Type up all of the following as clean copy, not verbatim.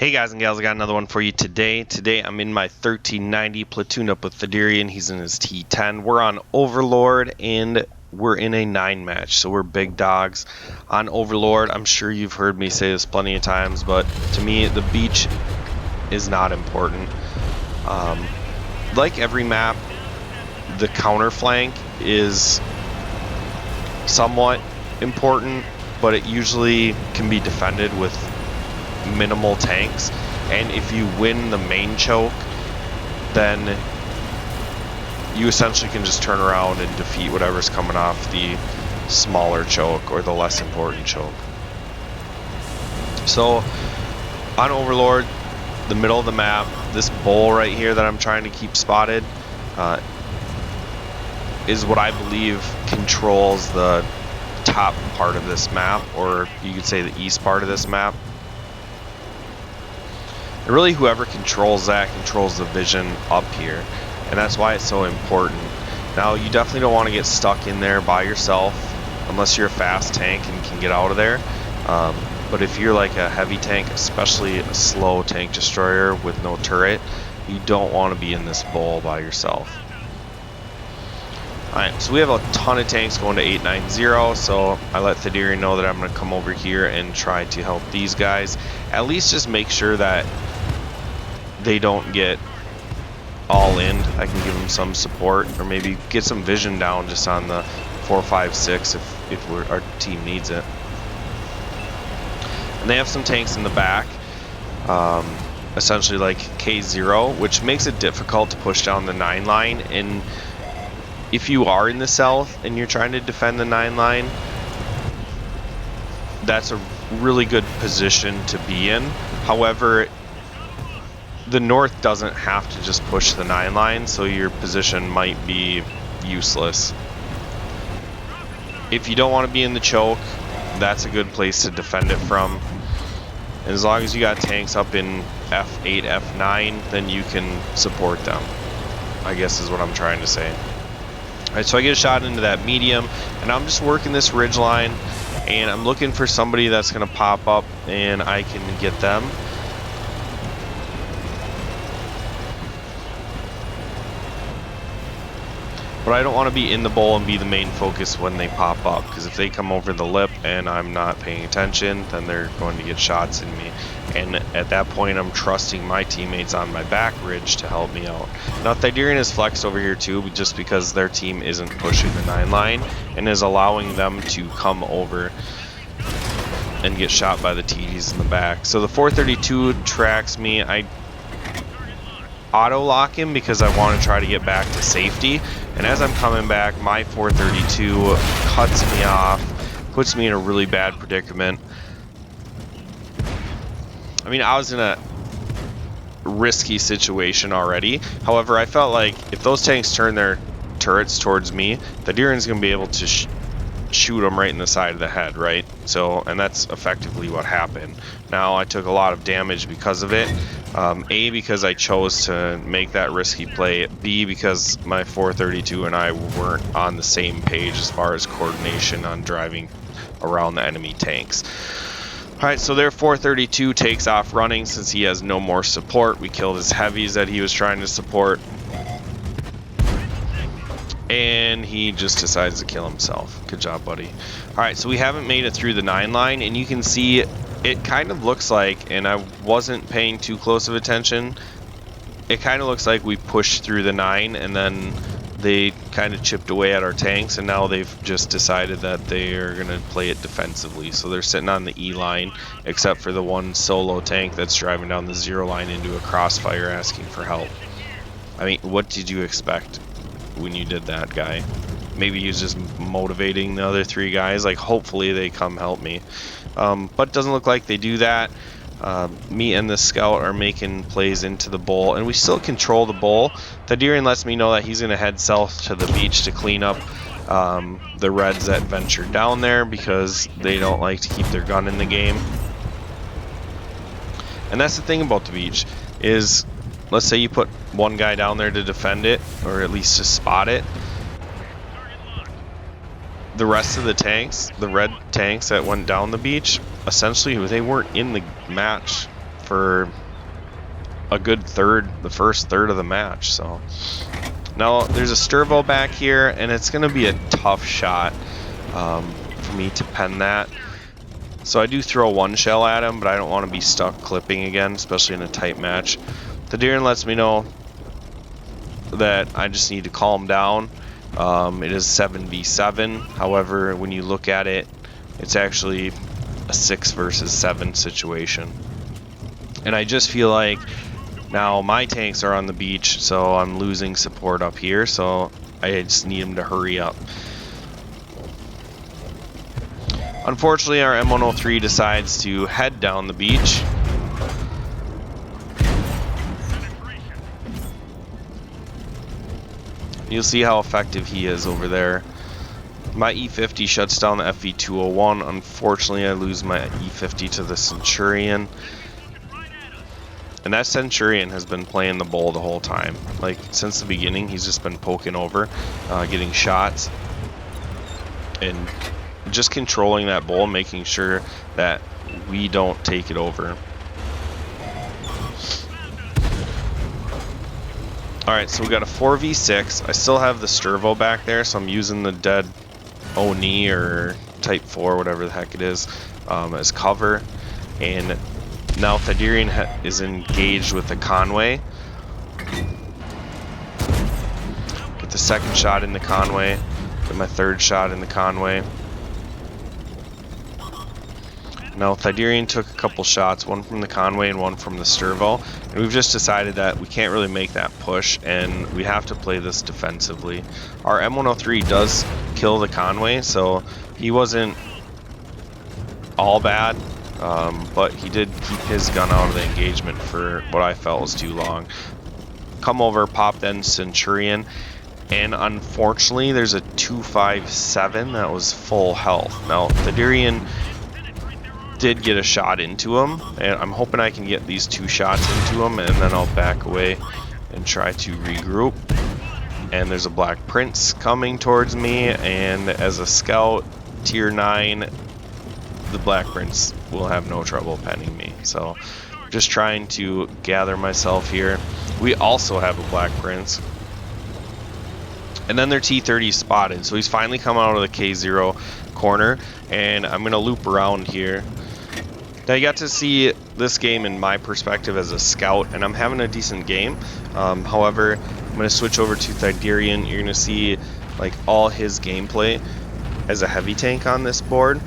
Hey guys and gals, I got another one for you today. Today I'm in my 1390 platoon up with Thyderion. He's in his T10. We're on Overlord and we're in a 9 match, so we're big dogs on Overlord. I'm sure you've heard me say this plenty of times, but to me the beach is not important. Like every map, the counter flank is somewhat important, but it usually can be defended with minimal tanks, and if you win the main choke, then you essentially can just turn around and defeat whatever's coming off the smaller choke or the less important choke. So on Overlord, the middle of the map, this bowl right here that I'm trying to keep spotted is what I believe controls the top part of this map, or you could say the east part of this map. And really whoever controls that controls the vision up here, and that's why it's so important. Now you definitely don't want to get stuck in there by yourself unless you're a fast tank and can get out of there, but if you're like a heavy tank, especially a slow tank destroyer with no turret, you don't want to be in this bowl by yourself. Alright, so we have a ton of tanks going to 890, so I let Thyderion know that I'm going to come over here and try to help these guys. At least just make sure that they don't get all in. I can give them some support, or maybe get some vision down just on the 4, 5, 6 if our team needs it. And they have some tanks in the back, essentially like K0, which makes it difficult to push down the 9 line. And if you are in the south and you're trying to defend the 9 line, that's a really good position to be in. However, the north doesn't have to just push the 9 line, so your position might be useless. If you don't want to be in the choke, that's a good place to defend it from. And as long as you got tanks up in F8, F9, then you can support them, I guess is what I'm trying to say. Alright, so I get a shot into that medium, and I'm just working this ridge line, and I'm looking for somebody that's going to pop up and I can get them. But I don't want to be in the bowl and be the main focus when they pop up, because if they come over the lip and I'm not paying attention, then they're going to get shots in me. And at that point, I'm trusting my teammates on my back ridge to help me out. Now, Thyderion is flexed over here too, just because their team isn't pushing the 9 line and is allowing them to come over and get shot by the TDs in the back. So the 432 tracks me. I auto lock him because I want to try to get back to safety, and as I'm coming back, my 432 cuts me off, puts me in a really bad predicament. I mean, I was in a risky situation already. However, I felt like if those tanks turn their turrets towards me, Thyderion's going to be able to shoot them right in the side of the head, right? So, and that's effectively what happened. Now, I took a lot of damage because of it. A, because I chose to make that risky play. B, because my 432 and I weren't on the same page as far as coordination on driving around the enemy tanks. Alright, so their 432 takes off running since he has no more support. We killed his heavies that he was trying to support, and he just decides to kill himself. Good job, buddy. Alright, so we haven't made it through the 9 line, and you can see it kind of looks like, and I wasn't paying too close of attention, it kind of looks like we pushed through the 9 and then they kind of chipped away at our tanks, and now they've just decided that they are going to play it defensively. So they're sitting on the E line, except for the one solo tank that's driving down the 0 line into a crossfire asking for help. I mean, what did you expect when you did that, guy? Maybe he was just motivating the other 3 guys, like hopefully they come help me. But it doesn't look like they do that. Me and the scout are making plays into the bowl, and we still control the bowl. Thyderion lets me know that he's going to head south to the beach to clean up the reds that ventured down there, because they don't like to keep their gun in the game. And that's the thing about the beach, is let's say you put one guy down there to defend it, or at least to spot it. The rest of the tanks, the red tanks that went down the beach, essentially they weren't in the match for a good the first third of the match. So now there's a Sturvo back here, and it's going to be a tough shot for me to pen that. So I do throw one shell at him, but I don't want to be stuck clipping again, especially in a tight match. Thyderion lets me know that I just need to calm down. It is 7v7. However, when you look at it, it's actually a 6 versus 7 situation. And I just feel like now my tanks are on the beach, so I'm losing support up here, so I just need them to hurry up. Unfortunately, our M103 decides to head down the beach. You'll see how effective he is over there. My E50 shuts down the FV201. Unfortunately, I lose my E50 to the Centurion. And that Centurion has been playing the bull the whole time. Like, since the beginning, he's just been poking over, getting shots. And just controlling that bull, making sure that we don't take it over. Alright, so we got a 4v6. I still have the Sturvo back there, so I'm using the dead Oni or Type 4, whatever the heck it is, as cover. And now Thyderion is engaged with the Conway. Get the second shot in the Conway. Get my third shot in the Conway. Now Thyderion took a couple shots, one from the Conway and one from the Sturvo, and we've just decided that we can't really make that push, and we have to play this defensively. Our M103 does kill the Conway, so he wasn't all bad, but he did keep his gun out of the engagement for what I felt was too long. Come over, pop then Centurion, and unfortunately there's a 257 that was full health. Now Thyderion did get a shot into him, and I'm hoping I can get these 2 shots into him, and then I'll back away and try to regroup. And there's a Black Prince coming towards me, and as a scout tier 9, the Black Prince will have no trouble penning me. So just trying to gather myself here. We also have a Black Prince, and then their T30 spotted, so he's finally come out of the K0 corner, and I'm gonna loop around here. Now you got to see this game in my perspective as a scout, and I'm having a decent game. However, I'm going to switch over to Thyderion. You're going to see like all his gameplay as a heavy tank on this board.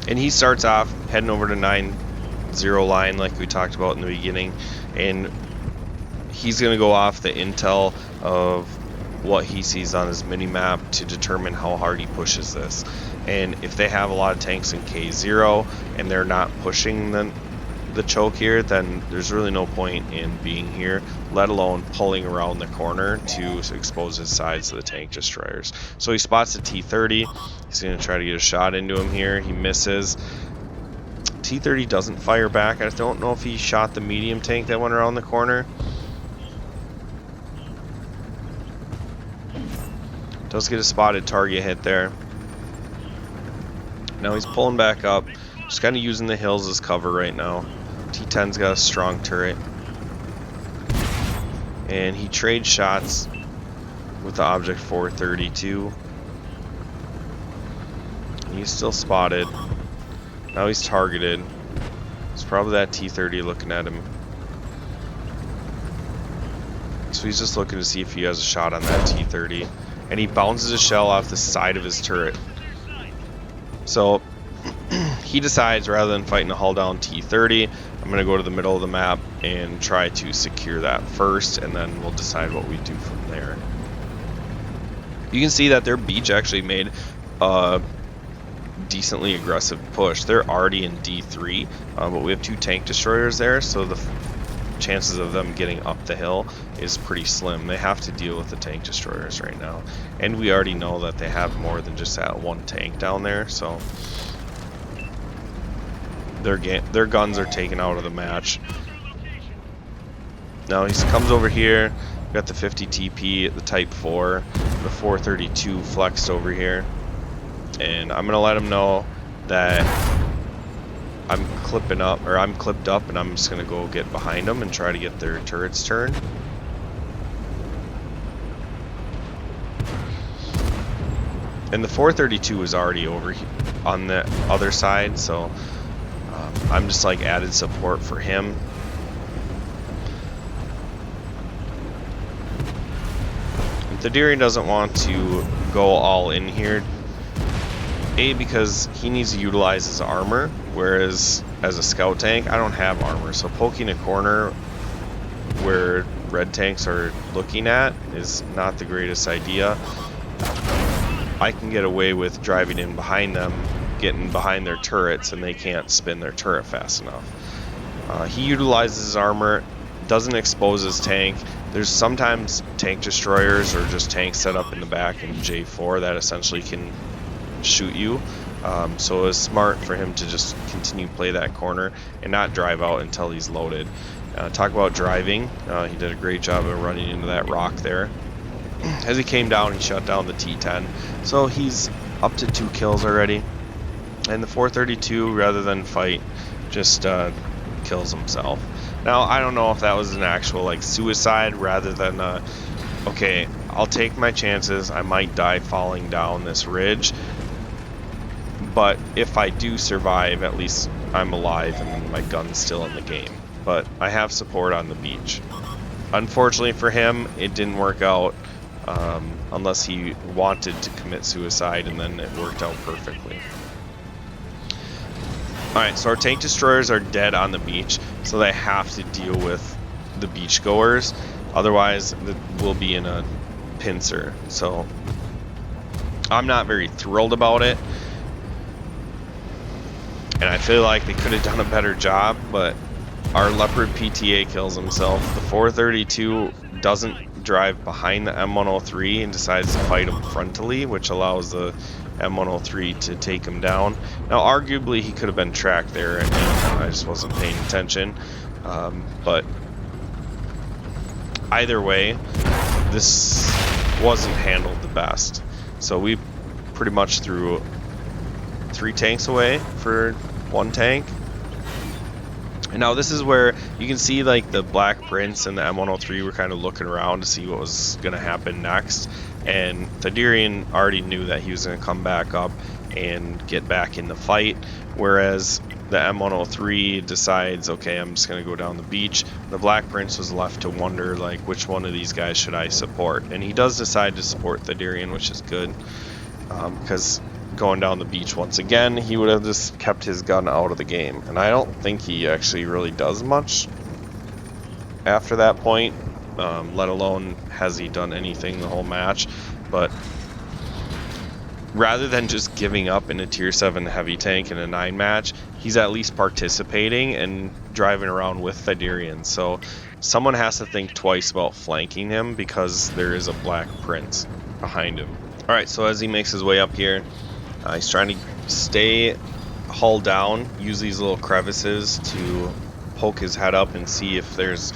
And he starts off heading over to 9-0 line like we talked about in the beginning. And he's going to go off the intel of what he sees on his mini-map to determine how hard he pushes this. And if they have a lot of tanks in K0 and they're not pushing the choke here, then there's really no point in being here, let alone pulling around the corner to expose his sides to the tank destroyers. So he spots the T30. He's going to try to get a shot into him here. He misses. T30 doesn't fire back. I don't know if he shot the medium tank that went around the corner. Does get a spotted target hit there. Now he's pulling back up, just kind of using the hills as cover right now. T10's got a strong turret. And he trades shots with the Object 432. He's still spotted. Now he's targeted. It's probably that T30 looking at him. So he's just looking to see if he has a shot on that T30. And he bounces a shell off the side of his turret. So he decides, rather than fighting a hull down T30, I'm going to go to the middle of the map and try to secure that first, and then we'll decide what we do from there. You can see that their beach actually made a decently aggressive push. They're already in D3, but we have 2 tank destroyers there, so the chances of them getting up the hill is pretty slim. They have to deal with the tank destroyers right now, and we already know that they have more than just that 1 tank down there, so their guns are taken out of the match. Now he comes over here. We got the 50 TP, the Type 4, the 432 flexed over here, and I'm gonna let him know that I'm clipping up, or I'm clipped up, and I'm just gonna go get behind them and try to get their turrets turned. And the 432 is already over on the other side, so I'm just like added support for him. Thyderion doesn't want to go all in here. A, because he needs to utilize his armor, whereas as a scout tank, I don't have armor. So poking a corner where red tanks are looking at is not the greatest idea. I can get away with driving in behind them, getting behind their turrets, and they can't spin their turret fast enough. He utilizes his armor, doesn't expose his tank. There's sometimes tank destroyers or just tanks set up in the back in J4 that essentially can shoot you. So it was smart for him to just continue to play that corner and not drive out until he's loaded. Talk about driving. He did a great job of running into that rock there. As he came down, he shut down the T10. So he's up to 2 kills already. And the 432, rather than fight, just kills himself. Now, I don't know if that was an actual like suicide rather than okay, I'll take my chances. I might die falling down this ridge. But if I do survive, at least I'm alive and my gun's still in the game. But I have support on the beach. Unfortunately for him, it didn't work out unless he wanted to commit suicide, and then it worked out perfectly. Alright, so our tank destroyers are dead on the beach, so they have to deal with the beachgoers. Otherwise, we'll be in a pincer. So I'm not very thrilled about it. And I feel like they could have done a better job, but our Leopard PTA kills himself. The 432 doesn't drive behind the M103 and decides to fight him frontally, which allows the M103 to take him down. Now, arguably, he could have been tracked there, and I just wasn't paying attention. But either way, this wasn't handled the best. So we pretty much threw 3 tanks away for 1 tank. And now this is where you can see like the Black Prince and the M103 were kind of looking around to see what was going to happen next. And Thyderion already knew that he was going to come back up and get back in the fight. Whereas the M103 decides, okay, I'm just going to go down the beach. The Black Prince was left to wonder, like, which one of these guys should I support? And he does decide to support Thyderion, which is good. Because going down the beach once again, he would have just kept his gun out of the game. And I don't think he actually really does much after that point, let alone has he done anything the whole match. But rather than just giving up in a tier 7 heavy tank in a 9 match, he's at least participating and driving around with Thyderion. So someone has to think twice about flanking him because there is a Black Prince behind him. Alright, so as he makes his way up here, he's trying to stay hull down, use these little crevices to poke his head up and see if there's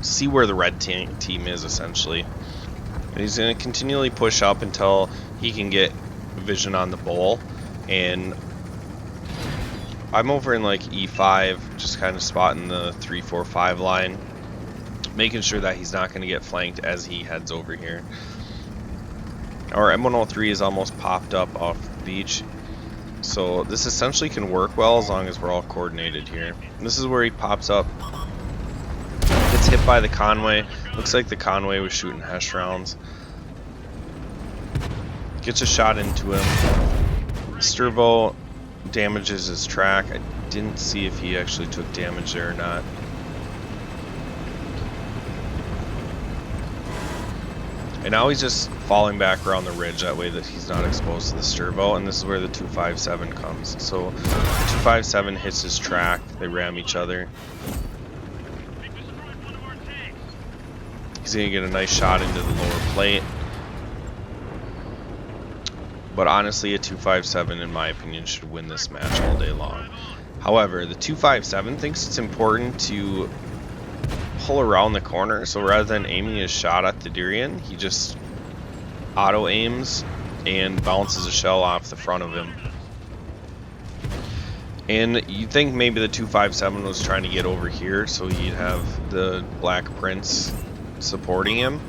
see where the red team is, essentially. And he's going to continually push up until he can get vision on the bowl. And I'm over in like E5, just kind of spotting the 3-4-5 line, making sure that he's not going to get flanked as he heads over here. Our M103 is almost popped up off the beach, so this essentially can work well as long as we're all coordinated here. And this is where he pops up, gets hit by the Conway. Looks like the Conway was shooting Hesh rounds. Gets a shot into him. Sturvo damages his track. I didn't see if he actually took damage there or not. And now he's just falling back around the ridge, that way that he's not exposed to the Sturvo, and this is where the 257 comes. So 257 hits his track, they ram each other. He's gonna get a nice shot into the lower plate. But honestly, a 257, in my opinion, should win this match all day long. However, the 257 thinks it's important to pull around the corner, so rather than aiming his shot at Thyderion, he just auto aims and bounces a shell off the front of him. And you'd think maybe the 257 was trying to get over here so he'd have the Black Prince supporting him.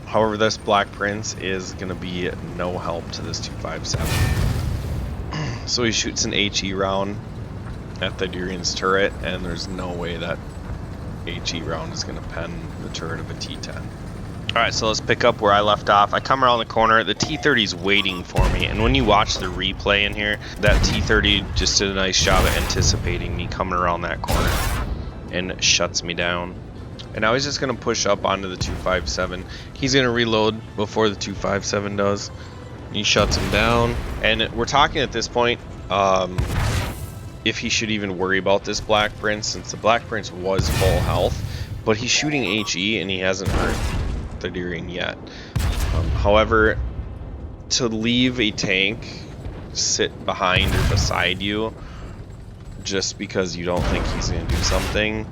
However, this Black Prince is going to be no help to this 257. So he shoots an HE round at Thyderion's turret, and there's no way that HE round is going to pen the turret of a T10. Alright, so let's pick up where I left off. I come around the corner, the T30 is waiting for me, and when you watch the replay in here, that T30 just did a nice job of anticipating me coming around that corner and shuts me down. And now he's just going to push up onto the 257. He's going to reload before the 257 does. He shuts him down, and we're talking at this point if he should even worry about this Black Prince, since the Black Prince was full health, but he's shooting HE and he hasn't hurt Thyderion yet. However, to leave a tank sit behind or beside you just because you don't think he's going to do something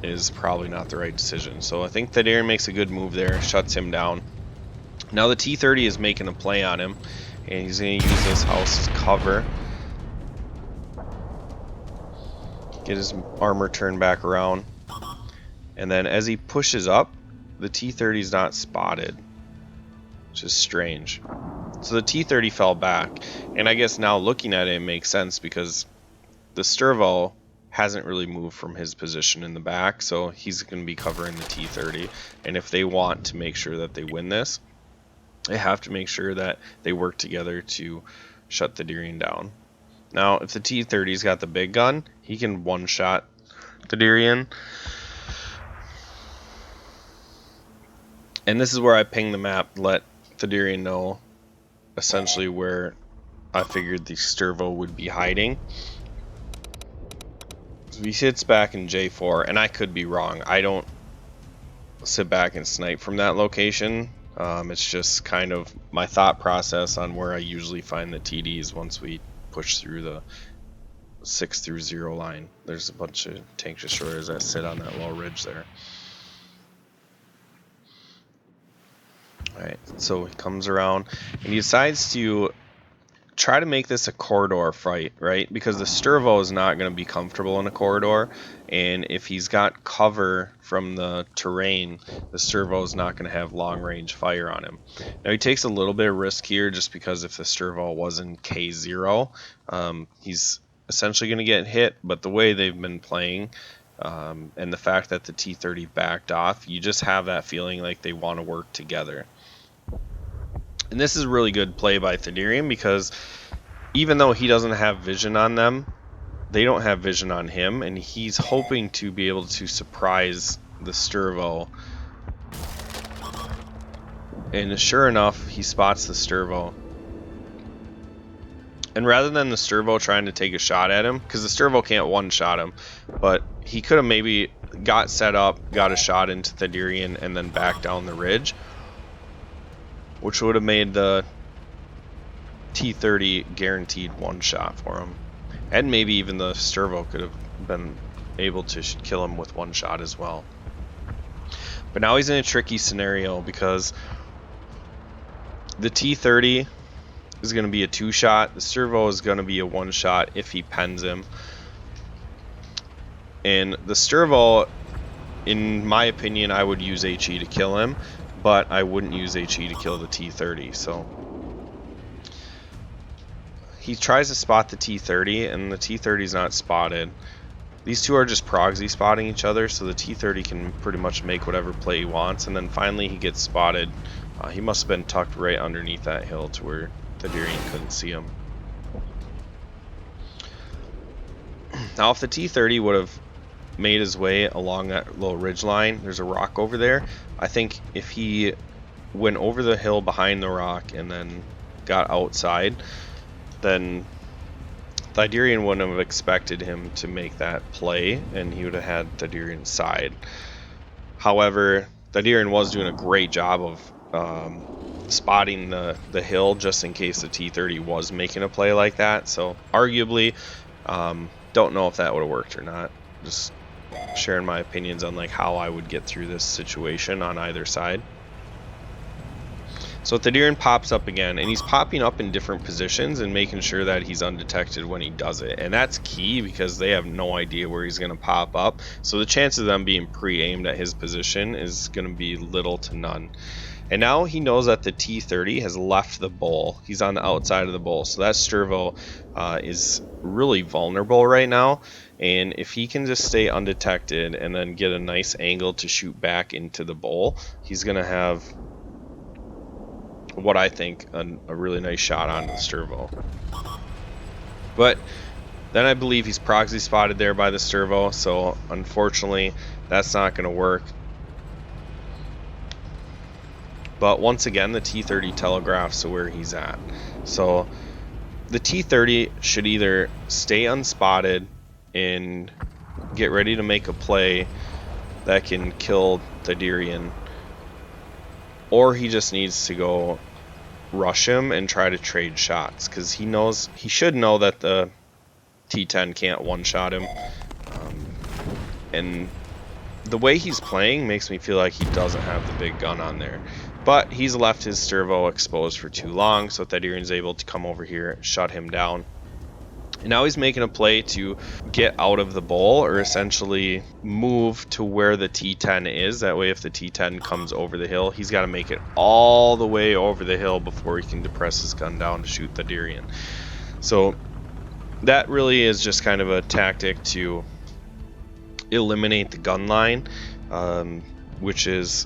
is probably not the right decision. So I think Thyderion makes a good move there, shuts him down. Now the T30 is making a play on him, and he's going to use this house as cover. Get his armor turned back around. And then as he pushes up, the T30 is not spotted, which is strange. So the T30 fell back, and I guess now looking at it, it makes sense because the Sturvo hasn't really moved from his position in the back, so he's going to be covering the T30. And if they want to make sure that they win this, they have to make sure that they work together to shut the Thyderion down. Now, if the T30's got the big gun, he can one-shot the Thyderion. And this is where I ping the map, let Thyderion know essentially where I figured the Sturvo would be hiding. So he sits back in J4, and I could be wrong. I don't sit back and snipe from that location. It's just kind of my thought process on where I usually find the TDs once we push through the 6 through 0 line. There's a bunch of tank destroyers that sit on that low ridge there. Alright, so he comes around and he decides to try to make this a corridor fight, right? Because the Sturvo is not going to be comfortable in a corridor, and if he's got cover from the terrain, the Sturvo is not going to have long range fire on him. Now he takes a little bit of risk here just because if the Sturvo was in K0, he's essentially going to get hit, but the way they've been playing and the fact that the T30 backed off, you just have that feeling like they want to work together. And this is a really good play by Thyderion because even though he doesn't have vision on them, they don't have vision on him, and he's hoping to be able to surprise the Sturvo. And sure enough, he spots the Sturvo. And rather than the Sturvo trying to take a shot at him, because the Sturvo can't one-shot him, but he could have maybe got set up, got a shot into Thyderion, and then back down the ridge, which would have made the T30 guaranteed one shot for him. And maybe even the Sturvo could have been able to kill him with one shot as well. But now he's in a tricky scenario because the T30 is going to be a two-shot. The Sturvo is going to be a one-shot if he pens him. And the Sturvo, in my opinion, I would use HE to kill him, but I wouldn't use HE to kill the T30. So he tries to spot the T30, and the T30 is not spotted. These two are just proxy spotting each other, so the T30 can pretty much make whatever play he wants. And then finally he gets spotted. He must have been tucked right underneath that hill to where Thyderion couldn't see him. Now if the T30 would have made his way along that little ridge line, there's a rock over there. I think if he went over the hill behind the rock and then got outside, then Thyderion wouldn't have expected him to make that play, and he would have had Thyderion's side. However, Thyderion was doing a great job of spotting the hill just in case the T30 was making a play like that. So arguably, don't know if that would have worked or not. Just sharing my opinions on like how I would get through this situation on either side. So Thyderion pops up again, and he's popping up in different positions and making sure that he's undetected when he does it. And that's key because they have no idea where he's going to pop up. So the chance of them being pre-aimed at his position is going to be little to none. And now he knows that the T30 has left the bowl. He's on the outside of the bowl. So that Sturvo is really vulnerable right now. And if he can just stay undetected and then get a nice angle to shoot back into the bowl, he's going to have what I think a really nice shot on the Sturvo. But then I believe he's proxy spotted there by the Sturvo. So unfortunately, that's not going to work. But once again, the T30 telegraphs to where he's at. So the T30 should either stay unspotted and get ready to make a play that can kill Thyderion, or he just needs to go rush him and try to trade shots, because he should know that the T10 can't one-shot him. And the way he's playing makes me feel like he doesn't have the big gun on there. But he's left his Sturvo exposed for too long, so Thyderion's able to come over here and shut him down. And now he's making a play to get out of the bowl, or essentially move to where the T10 is. That way if the T10 comes over the hill, he's got to make it all the way over the hill before he can depress his gun down to shoot Thyderion. So that really is just kind of a tactic to eliminate the gun line, which is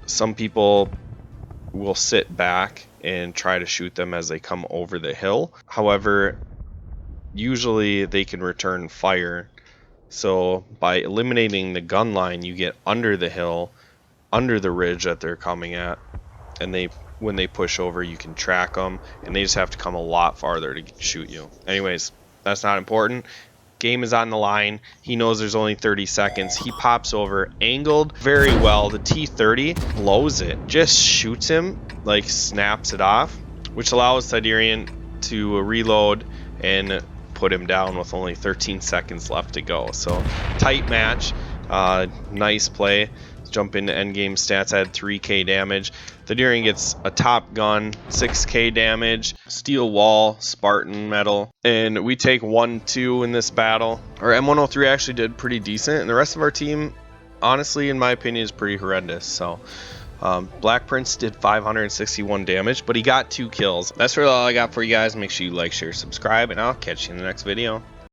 some people will sit back and try to shoot them as they come over the hill. However, usually they can return fire. So by eliminating the gun line, you get under the hill, under the ridge that they're coming at, and when they push over, you can track them, and they just have to come a lot farther to shoot you. Anyways, that's not important. Game is on the line. He knows there's only 30 seconds. He pops over, angled very well. The T30 blows it, just shoots him, like snaps it off, which allows Thyderion to reload and put him down with only 13 seconds left to go. So tight match, nice play. Let's jump into endgame stats. I had 3k damage. Thyderion gets a top gun, 6k damage, steel wall, Spartan metal, and we take 1-2 in this battle. Our M103 actually did pretty decent, and the rest of our team, honestly, in my opinion, is pretty horrendous. So Black Prince did 561 damage, but he got 2 kills. That's really all I got for you guys. Make sure you like, share, subscribe, and I'll catch you in the next video.